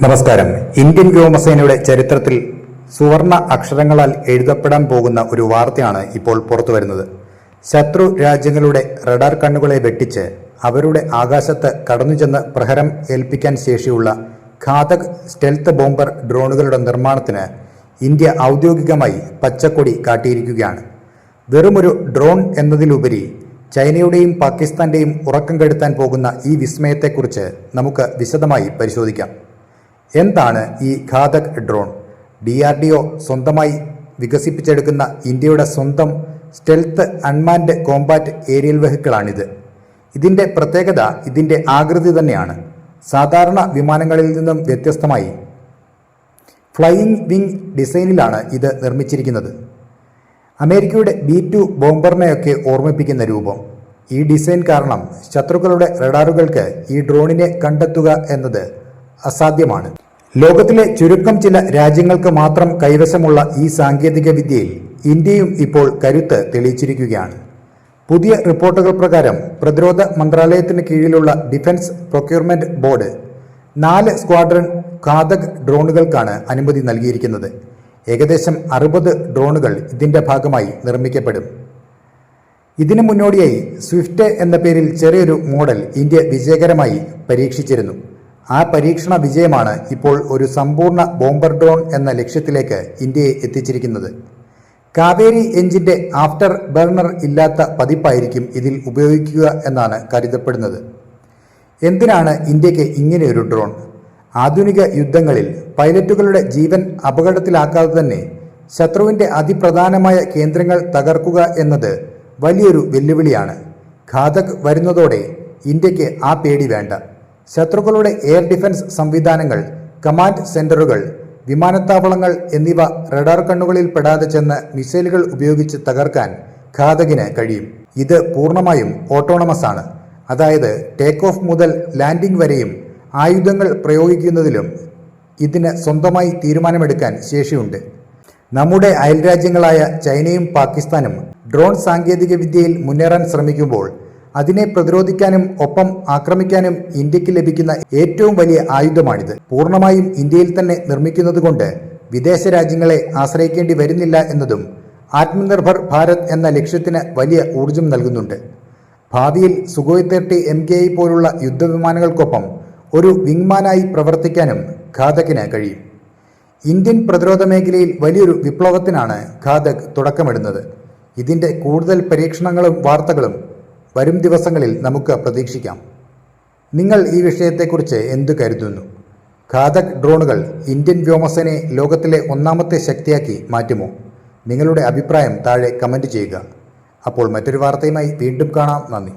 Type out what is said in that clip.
നമസ്കാരം. ഇന്ത്യൻ വ്യോമസേനയുടെ ചരിത്രത്തിൽ സുവർണ അക്ഷരങ്ങളാൽ എഴുതപ്പെടാൻ പോകുന്ന ഒരു വാർത്തയാണ് ഇപ്പോൾ പുറത്തുവരുന്നത്. ശത്രു രാജ്യങ്ങളുടെ റഡാർ കണ്ണുകളെ വെട്ടിച്ച് അവരുടെ ആകാശത്ത് കടന്നുചെന്ന് പ്രഹരം ഏൽപ്പിക്കാൻ ശേഷിയുള്ള ഘാതക് സ്റ്റെൽത്ത് ബോംബർ ഡ്രോണുകളുടെ നിർമ്മാണത്തിന് ഇന്ത്യ ഔദ്യോഗികമായി പച്ചക്കൊടി കാട്ടിയിരിക്കുകയാണ്. വെറുമൊരു ഡ്രോൺ എന്നതിലുപരി ചൈനയുടെയും പാകിസ്ഥാന്റെയും ഉറക്കം കെടുത്താൻ പോകുന്ന ഈ വിസ്മയത്തെക്കുറിച്ച് നമുക്ക് വിശദമായി പരിശോധിക്കാം. എന്താണ് ഈ ഘാതക് ഡ്രോൺ? DRDO സ്വന്തമായി വികസിപ്പിച്ചെടുക്കുന്ന ഇന്ത്യയുടെ സ്വന്തം സ്റ്റെൽത്ത് അൺമാൻഡ് കോമ്പാറ്റ് ഏരിയൽ വെഹിക്കിളാണിത്. ഇതിൻ്റെ പ്രത്യേകത ഇതിൻ്റെ ആകൃതി തന്നെയാണ്. സാധാരണ വിമാനങ്ങളിൽ നിന്നും വ്യത്യസ്തമായി ഫ്ലൈയിങ് വിങ് ഡിസൈനിലാണ് ഇത് നിർമ്മിച്ചിരിക്കുന്നത്. അമേരിക്കയുടെ B-2 ബോംബറിനെയൊക്കെ ഓർമ്മിപ്പിക്കുന്ന രൂപം. ഈ ഡിസൈൻ കാരണം ശത്രുക്കളുടെ റഡാറുകൾക്ക് ഈ ഡ്രോണിനെ കണ്ടെത്തുക എന്നത് അസാധ്യമാണ്. ലോകത്തിലെ ചുരുക്കം ചില രാജ്യങ്ങൾക്ക് മാത്രം കൈവശമുള്ള ഈ സാങ്കേതിക വിദ്യയിൽ ഇന്ത്യയും ഇപ്പോൾ കരുത്ത് തെളിയിച്ചിരിക്കുകയാണ്. പുതിയ റിപ്പോർട്ടുകൾ പ്രകാരം പ്രതിരോധ മന്ത്രാലയത്തിന് കീഴിലുള്ള defence procurement board 4 squadron Ghatak ഡ്രോണുകൾക്കാണ് അനുമതി നൽകിയിരിക്കുന്നത്. ഏകദേശം 60 ഡ്രോണുകൾ ഇതിന്റെ ഭാഗമായി നിർമ്മിക്കപ്പെടും. ഇതിനു മുന്നോടിയായി സ്വിഫ്റ്റ് എന്ന പേരിൽ ചെറിയൊരു മോഡൽ ഇന്ത്യ വിജയകരമായി പരീക്ഷിച്ചിരുന്നു. ആ പരീക്ഷണ വിജയമാണ് ഇപ്പോൾ ഒരു സമ്പൂർണ്ണ ബോംബർ ഡ്രോൺ എന്ന ലക്ഷ്യത്തിലേക്ക് ഇന്ത്യയെ എത്തിച്ചിരിക്കുന്നത്. കാവേരി എഞ്ചിന്റെ ആഫ്റ്റർ ബർണർ ഇല്ലാത്ത പതിപ്പായിരിക്കും ഇതിൽ ഉപയോഗിക്കുക എന്നാണ് കരുതപ്പെടുന്നത്. എന്തിനാണ് ഇന്ത്യക്ക് ഇങ്ങനെയൊരു ഡ്രോൺ? ആധുനിക യുദ്ധങ്ങളിൽ പൈലറ്റുകളുടെ ജീവൻ അപകടത്തിലാക്കാതെ തന്നെ ശത്രുവിന്റെ അതിപ്രധാനമായ കേന്ദ്രങ്ങൾ തകർക്കുക എന്നത് വലിയൊരു വെല്ലുവിളിയാണ്. ഘാതക് വരുന്നതോടെ ഇന്ത്യക്ക് ആ പേടി വേണ്ട. ശത്രുക്കളുടെ എയർ ഡിഫൻസ് സംവിധാനങ്ങൾ, കമാൻഡ് സെന്ററുകൾ, വിമാനത്താവളങ്ങൾ എന്നിവ റഡാർ കണ്ണുകളിൽ പെടാതെ ചെന്ന് മിസൈലുകൾ ഉപയോഗിച്ച് തകർക്കാൻ ഘാതകിന് കഴിയും. ഇത് പൂർണ്ണമായും ഓട്ടോണമസ് ആണ്. അതായത് ടേക്ക് ഓഫ് മുതൽ ലാൻഡിംഗ് വരെയും ആയുധങ്ങൾ പ്രയോഗിക്കുന്നതിലും ഇതിന് സ്വന്തമായി തീരുമാനമെടുക്കാൻ ശേഷിയുണ്ട്. നമ്മുടെ അയൽരാജ്യങ്ങളായ ചൈനയും പാകിസ്ഥാനും ഡ്രോൺ സാങ്കേതിക വിദ്യയിൽ മുന്നേറാൻ ശ്രമിക്കുമ്പോൾ അതിനെ പ്രതിരോധിക്കാനും ഒപ്പം ആക്രമിക്കാനും ഇന്ത്യക്ക് ലഭിക്കുന്ന ഏറ്റവും വലിയ ആയുധമാണിത്. പൂർണ്ണമായും ഇന്ത്യയിൽ തന്നെ നിർമ്മിക്കുന്നതുകൊണ്ട് വിദേശ രാജ്യങ്ങളെ ആശ്രയിക്കേണ്ടി വരുന്നില്ല എന്നതും ആത്മനിർഭർ ഭാരത് എന്ന ലക്ഷ്യത്തിന് വലിയ ഊർജം നൽകുന്നുണ്ട്. ഭാവിയിൽ സുഖോയ് 30 MKI പോലുള്ള യുദ്ധവിമാനങ്ങൾക്കൊപ്പം ഒരു വിങ്മാനായി പ്രവർത്തിക്കാനും ഘാതകിന് കഴിയും. ഇന്ത്യൻ പ്രതിരോധ മേഖലയിൽ വലിയൊരു വിപ്ലവത്തിനാണ് ഘാതക് തുടക്കമിടുന്നത്. ഇതിൻ്റെ കൂടുതൽ പരീക്ഷണങ്ങളും വാർത്തകളും വരും ദിവസങ്ങളിൽ നമുക്ക് പ്രതീക്ഷിക്കാം. നിങ്ങൾ ഈ വിഷയത്തെക്കുറിച്ച് എന്തു കരുതുന്നു? ഘാതക് ഡ്രോണുകൾ ഇന്ത്യൻ വ്യോമസേനയെ ലോകത്തിലെ ഒന്നാമത്തെ ശക്തിയാക്കി മാറ്റുമോ? നിങ്ങളുടെ അഭിപ്രായം താഴെ കമൻറ്റ് ചെയ്യുക. അപ്പോൾ മറ്റൊരു വാർത്തയുമായി വീണ്ടും കാണാം. നന്ദി.